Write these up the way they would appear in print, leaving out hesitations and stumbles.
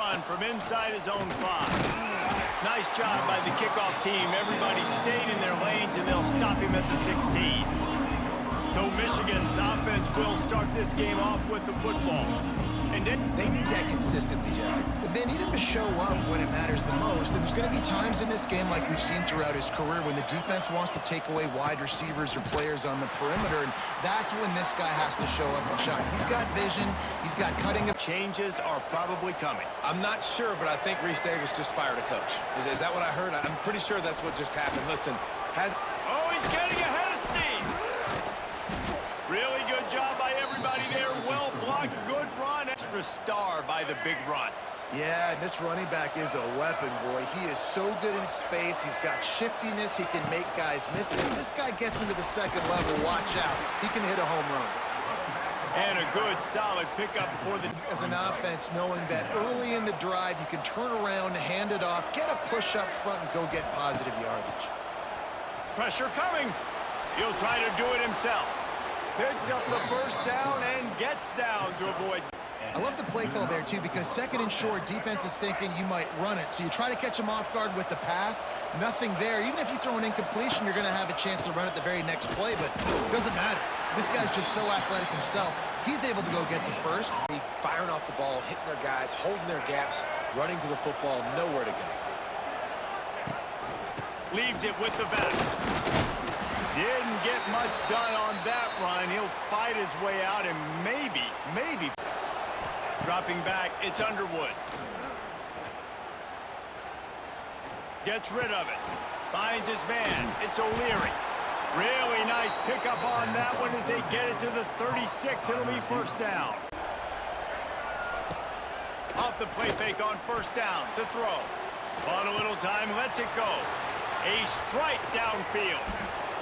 run from inside his own 5. Nice job by the kickoff team. Everybody stayed in their lanes, and they'll stop him at the 16. So Michigan's offense will start this game off with the football. And then they need that consistently, Jesse. They need him to show up when it matters the most. And there's going to be times in this game, like we've seen throughout his career, when the defense wants to take away wide receivers or players on the perimeter. And that's when this guy has to show up and shine. He's got vision. He's got cutting. Changes are probably coming. I'm not sure, but I think Reese Davis just fired a coach. Is that what I heard? I'm pretty sure that's what just happened. Listen, Oh, he's getting ahead of steam. Really good job by everybody there. Well blocked, good run. Extra star by the big run. Yeah, and this running back is a weapon, boy. He is so good in space. He's got shiftiness. He can make guys miss it. If this guy gets into the second level, watch out. He can hit a home run. And a good, solid pickup for the... As an offense, knowing that early in the drive, you can turn around, hand it off, get a push up front, and go get positive yardage. Pressure coming. He'll try to do it himself. Picks up the first down and gets down to avoid... I love the play call there, too, because second and short, defense is thinking you might run it. So you try to catch him off guard with the pass. Nothing there. Even if you throw an incompletion, you're going to have a chance to run it the very next play, but it doesn't matter. This guy's just so athletic himself. He's able to go get the first. Firing off the ball, hitting their guys, holding their gaps, running to the football, nowhere to go. Leaves it with the back. Didn't get much done on that run. He'll fight his way out and maybe... Dropping back, it's Underwood. Gets rid of it. Finds his man. It's O'Leary. Really nice pickup on that one as they get it to the 36. It'll be first down. Off the play fake on first down to throw. On a little time, lets it go. A strike downfield.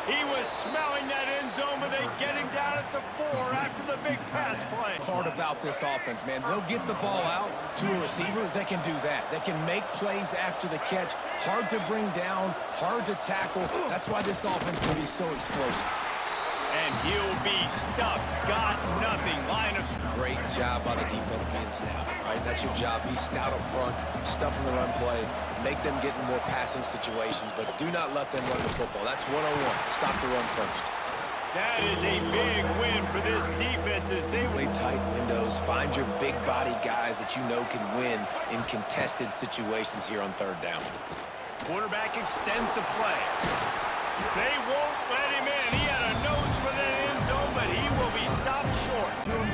He was smelling that end zone, but they get him down at the 4 after the big pass play. Part about this offense, man. They'll get the ball out to a receiver. They can do that. They can make plays after the catch. Hard to bring down, hard to tackle. That's why this offense can be so explosive. And he'll be stuffed. Got nothing. Line of... Great job by the defense being stout, right? That's your job. Be stout up front, stuff in the run play, make them get in more passing situations, but do not let them run the football. That's 101. Stop the run first. That is a big win for this defense as they... Play tight windows. Find your big body guys that you know can win in contested situations here on third down. Quarterback extends the play. They won't let him in. He had a nose for the end zone, but he will be stopped short.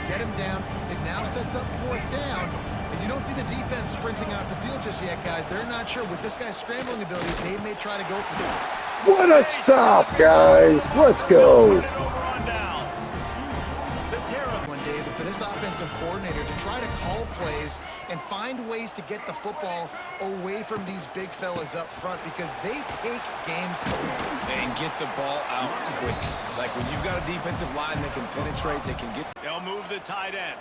Get him down. It now sets up fourth down. And you don't see the defense sprinting out the field just yet, guys. They're not sure. With this guy's scrambling ability, they may try to go for this. What a stop, guys. Let's go. One day, but for this offensive coordinator to try to call plays and find ways to get the football away from these big fellas up front because they take games over. And get the ball out quick. Like when you've got a defensive line that can penetrate, they can get... They'll move the tight end.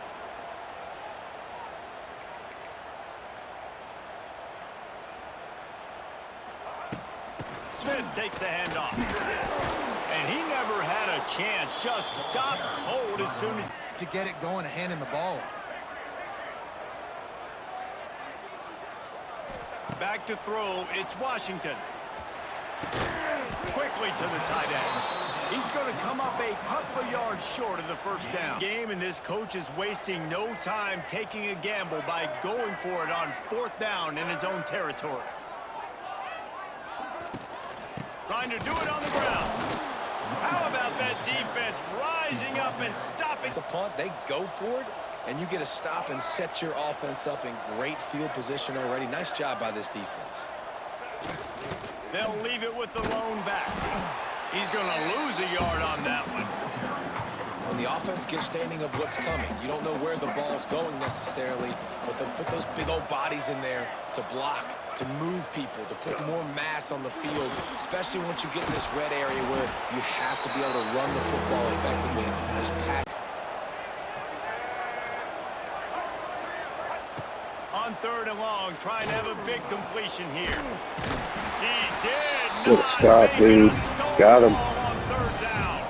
Smith takes the handoff. And he never had a chance. Just stopped cold as soon as... To get it going and handing the ball off. Back to throw, it's Washington. Quickly to the tight end. He's going to come up a couple of yards short of the first down. Game, and this coach is wasting no time taking a gamble by going for it on fourth down in his own territory. Trying to do it on the ground. How about that defense rising up and stopping? The punt, they go for it, and you get a stop and set your offense up in great field position already. Nice job by this defense. They'll leave it with the lone back. He's going to lose a yard on that one. When the offense gets standing of what's coming, you don't know where the ball's going necessarily, but they'll put those big old bodies in there to block, to move people, to put more mass on the field, especially once you get in this red area where you have to be able to run the football effectively. There's pass. On third and long, trying to have a big completion here. He did. Good stop, dude. Got him. On third down.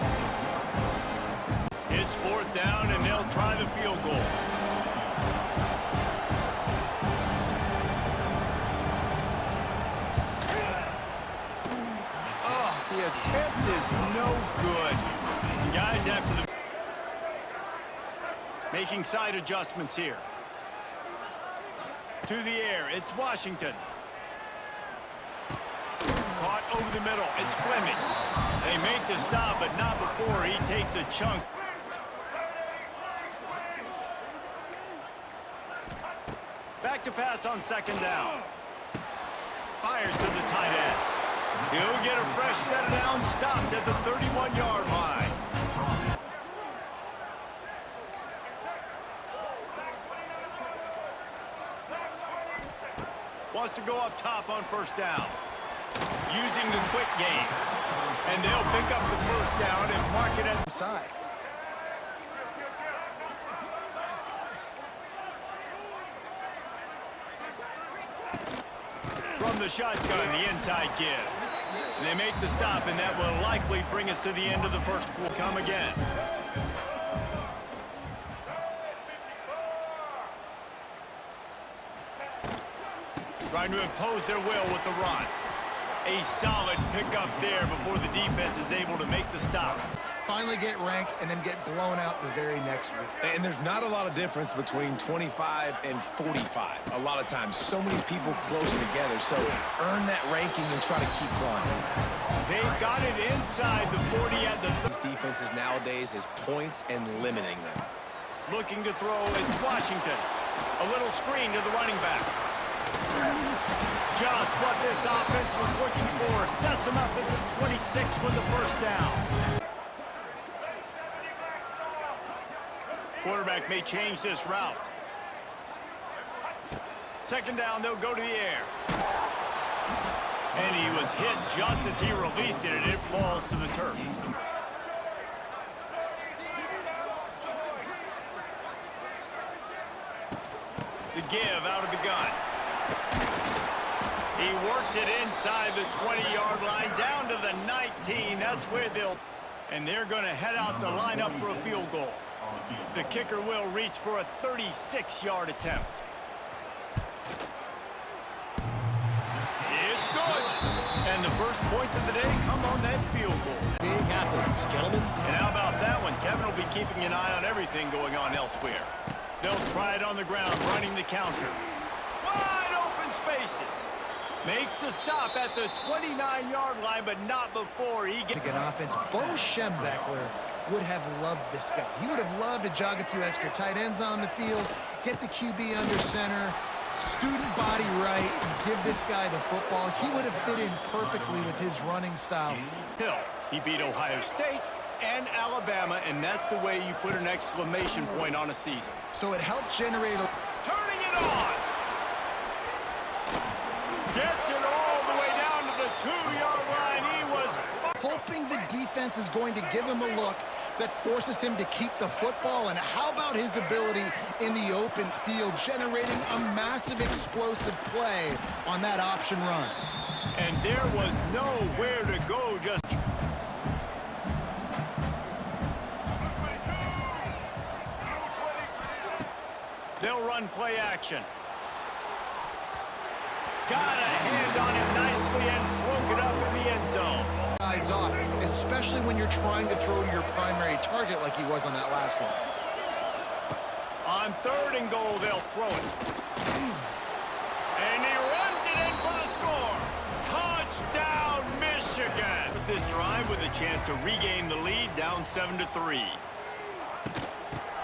It's fourth down, and they'll try the field goal. no good. And guys, after the... Making side adjustments here. To the air, it's Washington. Caught over the middle, it's Fleming. They make the stop, but not before he takes a chunk. Back to pass on second down. Fires to the tight end. He'll get a fresh set of downs, stopped at the 31-yard line. Wants to go up top on first down. Using the quick game. And they'll pick up the first down and mark it at Inside. from the shotgun, the inside give. They make the stop, and that will likely bring us to the end of the first quarter. Come again. Trying to impose their will with the run. A solid pickup there before the defense is able to make the stop. Finally get ranked and then get blown out the very next week. And there's not a lot of difference between 25 and 45. A lot of times, so many people close together. So earn that ranking and try to keep climbing. They've got it inside the 40 at the... These defenses nowadays is points and limiting them. Looking to throw, it's Washington. A little screen to the running back. Just what this offense was looking for. Sets them up at the 26 with the first down. Quarterback may change this route. Second down, they'll go to the air. And he was hit just as he released it, and it falls to the turf. The give out of the gun. He works it inside the 20-yard line, down to the 19. That's where they'll... And they're going to head out to line up for a field goal. The kicker will reach for a 36-yard attempt. It's good. And the first points of the day come on that field goal. Big happens, gentlemen. And how about that one? Kevin will be keeping an eye on everything going on elsewhere. They'll try it on the ground, running the counter. Wide open spaces. Makes the stop at the 29-yard line, but not before he gets... An offense. Bo Schembechler would have loved this guy. He would have loved to jog a few extra tight ends on the field, get the QB under center, student body right, and give this guy the football. He would have fit in perfectly with his running style. Hill, he beat Ohio State and Alabama, and that's the way you put an exclamation point on a season. So it helped generate a... Turning it on! Gets it all the way down to the 2-yard line. He was... Hoping the defense is going to give him a look that forces him to keep the football. And how about his ability in the open field, generating a massive explosive play on that option run? And there was nowhere to go, just... They'll run play action. Got a hand on it nicely and broke it up in the end zone. Eyes off, especially when you're trying to throw your primary target like he was on that last one. On third and goal, they'll throw it. And he runs it in for the score. Touchdown, Michigan. This drive with a chance to regain the lead, down 7-3.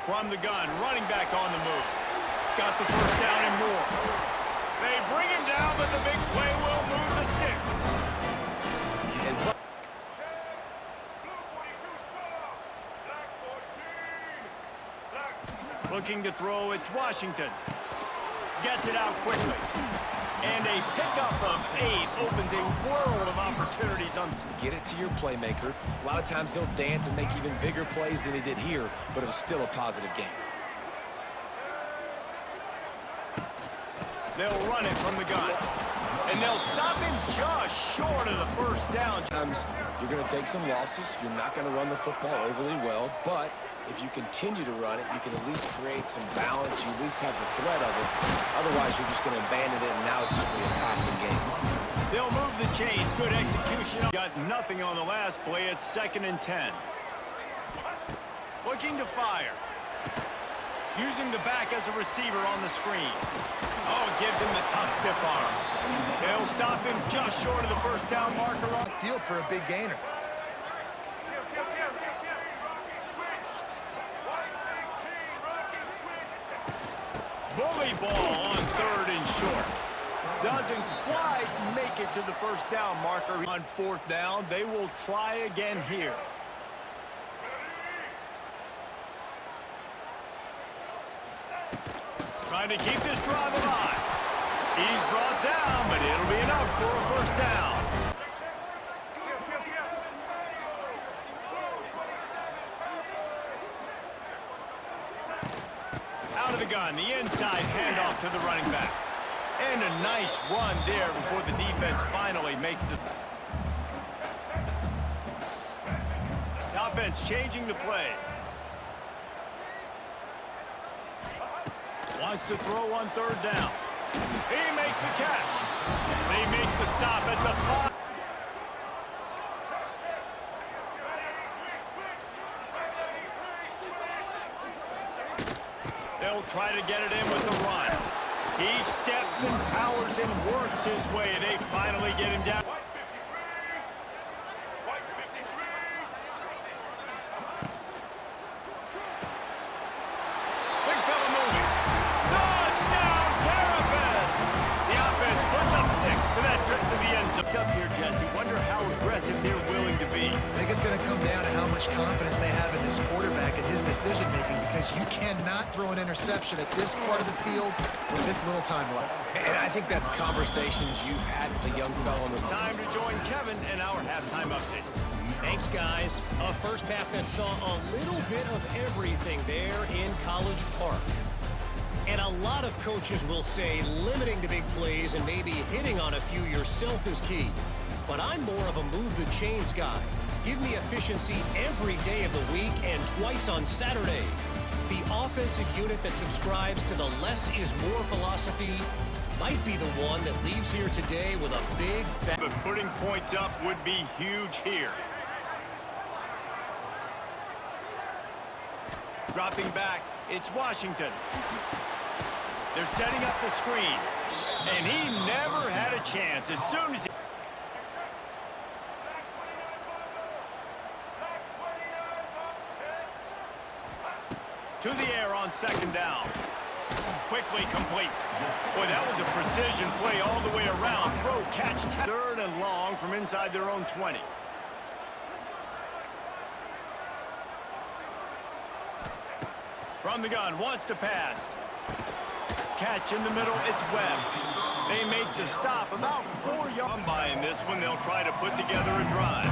From the gun, running back on the move. Got the first down and more. They bring him down, but the big play will move the sticks. And looking to throw, it's Washington. Gets it out quickly. And a pickup of 8 opens a world of opportunities on... get it to your playmaker. A lot of times he'll dance and make even bigger plays than he did here, but it was still a positive game. They'll run it from the gun. And they'll stop him just short of the first down. Sometimes you're going to take some losses. You're not going to run the football overly well, but if you continue to run it, you can at least create some balance. You at least have the threat of it. Otherwise, you're just going to abandon it, and now it's just going to be a passing game. They'll move the chains. Good execution. Got nothing on the last play. It's 2nd and 10. Looking to fire. Using the back as a receiver on the screen. Oh, it gives him the tough, stiff arm. They'll stop him just short of the first down marker on Field for a big gainer. bully ball on 3rd and short. Doesn't quite make it to the first down marker. On 4th down, they will try again here. Trying to keep this drive alive. He's brought down, but it'll be enough for a first down. Out of the gun, the inside handoff to the running back. And a nice run there before the defense finally makes it. The offense changing the play. Wants to throw on 3rd down. He makes the catch. They make the stop at the 5. They'll try to get it in with the run. He steps and powers and works his way. They finally get him down. Big fella moving. Touchdown, Terrapins! The offense puts up 6 for that trip to the end zone. Up here, Jesse. Wonder how aggressive they're willing to be. I think it's going to come down to how much confidence they have in this quarterback and his decision-making, because you cannot throw an interception at this part of the field with this little time left. And I think that's conversations you've had with the young fellow in this. Time to join Kevin in our halftime update. Thanks, guys. A first half that saw a little bit of everything there in College Park. And a lot of coaches will say limiting the big plays and maybe hitting on a few yourself is key. But I'm more of a move the chains guy. Give me efficiency every day of the week and twice on Saturday. The offensive unit that subscribes to the less is more philosophy might be the one that leaves here today with a big fat. But putting points up would be huge here. Dropping back, it's Washington. They're setting up the screen. And he never had a chance as soon as he... To the air on 2nd down. Quickly complete. Boy, that was a precision play all the way around. Throw, catch, 3rd and long from inside their own 20. From the gun, wants to pass. Catch in the middle, it's Webb. They make the stop about 4 yards. By in this one, they'll try to put together a drive.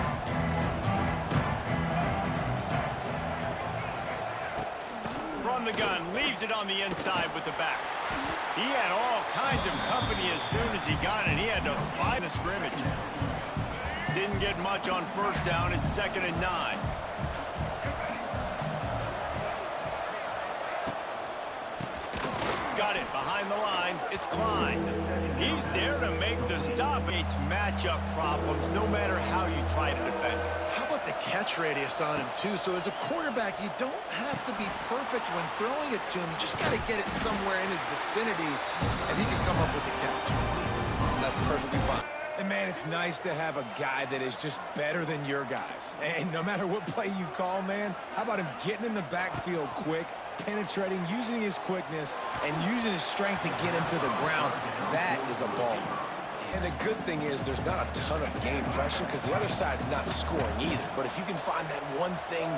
From the gun, leaves it on the inside with the back. He had all kinds of company as soon as he got it. He had to fight a scrimmage. Didn't get much on 1st down. It's 2nd and 9. Got it behind the line. It's Klein. He's there to make the stop. It's matchup problems no matter how you try to defend. How about the catch radius on him, too? So as a quarterback, you don't have to be perfect when throwing it to him. You just got to get it somewhere in his vicinity, and he can come up with the catch. That's perfectly fine. And, man, it's nice to have a guy that is just better than your guys. And no matter what play you call, man, how about him getting in the backfield quick, penetrating, using his quickness, and using his strength to get him to the ground? That is a ball. And the good thing is there's not a ton of game pressure because the other side's not scoring either. But if you can find that one thing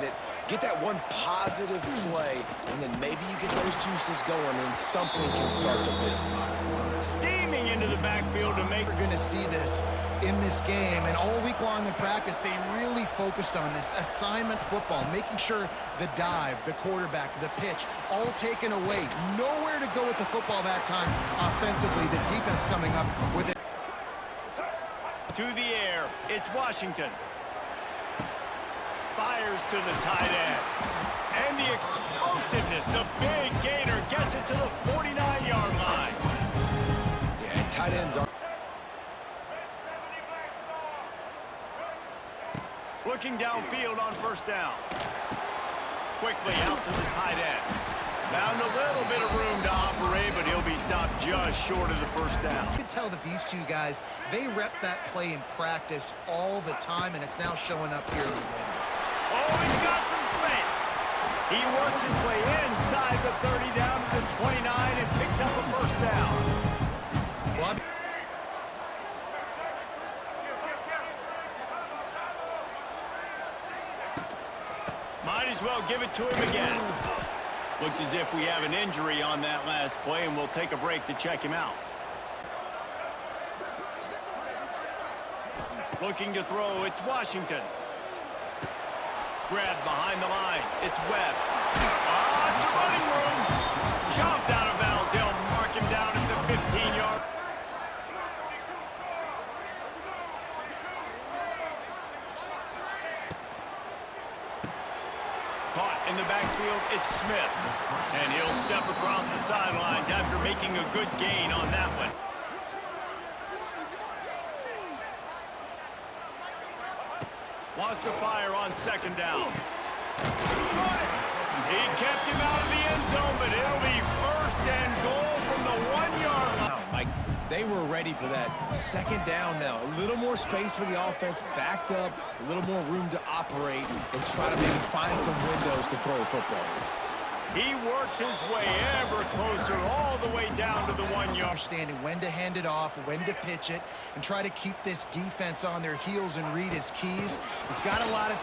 get that one positive play, and then maybe you get those juices going, and something can start to build. Steaming into the backfield to make... We're going to see this in this game, and all week long in practice, they really focused on this assignment football, making sure the dive, the quarterback, the pitch, all taken away. Nowhere to go with the football that time offensively. The defense coming up with it. To the air, it's Washington. Fires to the tight end. And the explosiveness, the big gainer gets it to the 49-yard line. Yeah, and tight ends are... Looking downfield on first down. Quickly out to the tight end. Found a little bit of room to operate, but he'll be stopped just short of the first down. You can tell that these two guys, they rep that play in practice all the time, and it's now showing up here in the game. Oh, he's got some space. He works his way inside the 30 down to the 29 and picks up a first down. Well, might as well give it to him again. Looks as if we have an injury on that last play, and we'll take a break to check him out. Looking to throw, it's Washington. Grabbed behind the line, it's Webb. It's a running room. Shoved out of bounds. They'll mark him down at the 15-yard. Caught in the backfield, it's Smith. And he'll step across the sidelines after making a good gain on that one. Wants to fire on second down. He kept him out of the end zone, but it'll be first and goal from the 1-yard line. Like, they were ready for that. Second down now. A little more space for the offense, backed up, a little more room to operate and try to maybe find some windows to throw a football. He works his way ever closer all the way down to the 1-yard. understanding when to hand it off, when to pitch it, and try to keep this defense on their heels and read his keys. He's got a lot of...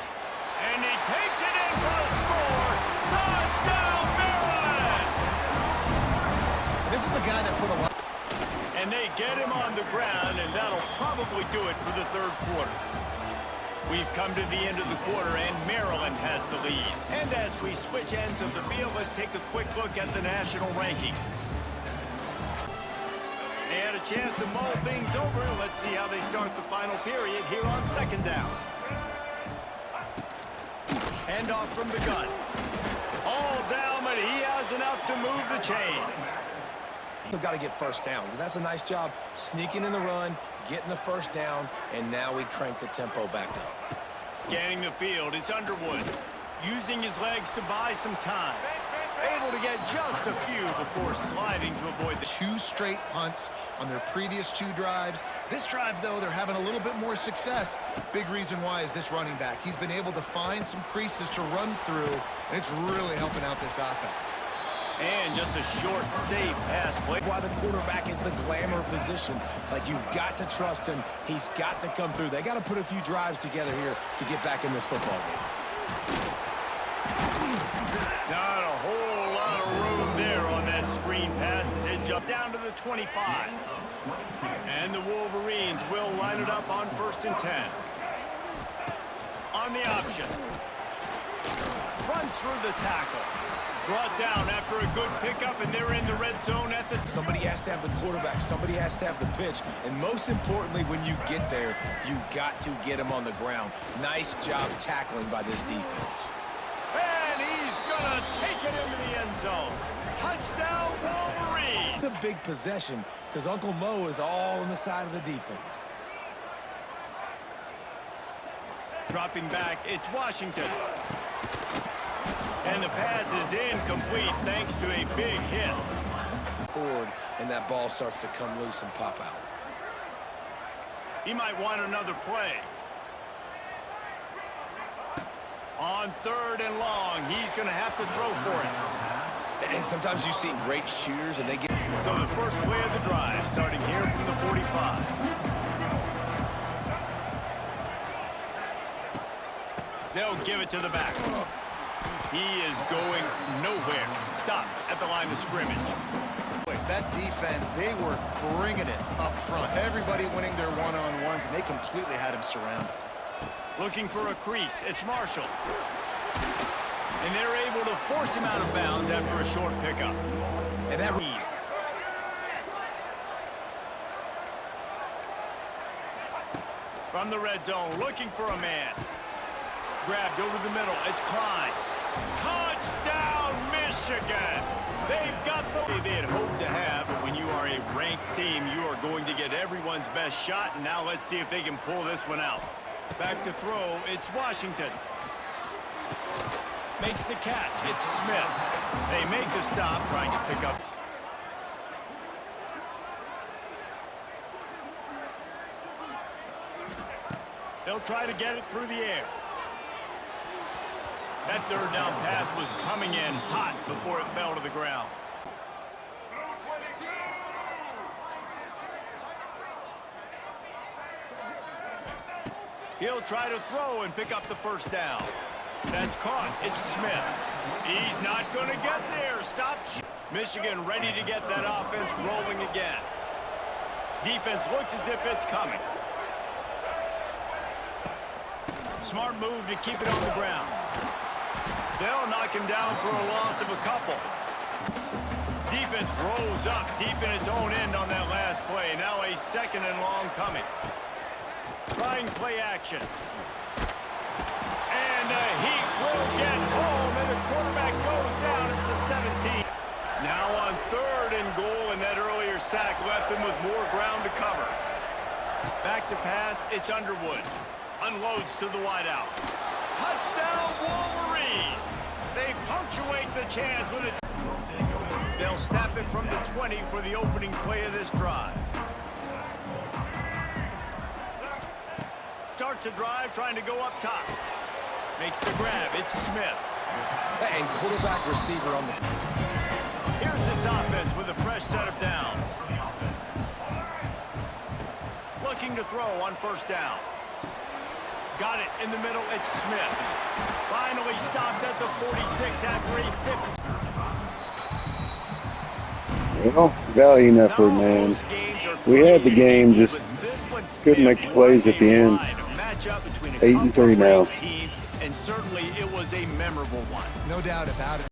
And he takes it in for a score. Touchdown, Maryland! This is a guy that put a lot... And they get him on the ground, and that'll probably do it for the third quarter. We've come to the end of the quarter, and Maryland has the lead. And as we switch ends of the field, let's take a quick look at the national rankings. They had a chance to mull things over. Let's see how they start the final period here on second down. Handoff from the gun. All down, but he has enough to move the chains. We've got to get first downs, and that's a nice job sneaking in the run, getting the first down, and now we crank the tempo back up. Scanning the field, it's Underwood. Using his legs to buy some time. Able to get just a few before sliding to avoid the... 2 straight punts on their previous 2 drives. This drive, though, they're having a little bit more success. Big reason why is this running back. He's been able to find some creases to run through, and it's really helping out this offense. And just a short, safe pass play. Why the quarterback is the glamour position. Like, you've got to trust him. He's got to come through. They got to put a few drives together here to get back in this football game. Not a whole lot of room there on that screen pass as it jumped down to the 25. And the Wolverines will line it up on 1st and 10. On the option. Runs through the tackle. Brought down after a good pickup, and they're in the red zone at the... Somebody has to have the quarterback. Somebody has to have the pitch. And most importantly, when you get there, you got to get him on the ground. Nice job tackling by this defense. And he's gonna take it into the end zone. Touchdown, Wolverine! The big possession, because Uncle Mo is all on the side of the defense. Dropping back, it's Washington. And the pass is incomplete thanks to a big hit. Forward, and that ball starts to come loose and pop out. He might want another play. On 3rd and long, he's going to have to throw for it. And sometimes you see great shooters, and they get... So the first play of the drive, starting here from the 45. They'll give it to the back. He is going nowhere. Stop at the line of scrimmage. That defense, they were bringing it up front. Everybody winning their one-on-ones, and they completely had him surrounded. Looking for a crease. It's Marshall. And they're able to force him out of bounds after a short pickup. And that... From the red zone, looking for a man. Grabbed over the middle. It's Klein. Touchdown, Michigan! They've got the they had hoped to have, but when you are a ranked team, you are going to get everyone's best shot, and now let's see if they can pull this one out. Back to throw, it's Washington. Makes the catch, it's Smith. They make the stop, trying to pick up. They'll try to get it through the air. That third down pass was coming in hot before it fell to the ground. He'll try to throw and pick up the first down. That's caught. It's Smith. He's not going to get there. Stop. Michigan ready to get that offense rolling again. Defense looks as if it's coming. Smart move to keep it on the ground. They'll knock him down for a loss of a couple. Defense rolls up deep in its own end on that last play. Now a second and long coming. Trying play action. And the Heat will get home, and the quarterback goes down at the 17. Now on 3rd and goal, and that earlier sack left them with more ground to cover. Back to pass, it's Underwood. Unloads to the wideout. Touchdown, Wolverines! They punctuate the chance with it. They'll snap it from the 20 for the opening play of this drive. Starts a drive trying to go up top. Makes the grab. It's Smith. And quarterback receiver on the... Here's this offense with a fresh set of downs. Looking to throw on first down. Got it in the middle. It's Smith. Finally stopped at the 46 after a 50. Well, valiant effort, man. We had the game, just couldn't make the plays at the end. 8-3 now. And certainly it was a memorable one. No doubt about it.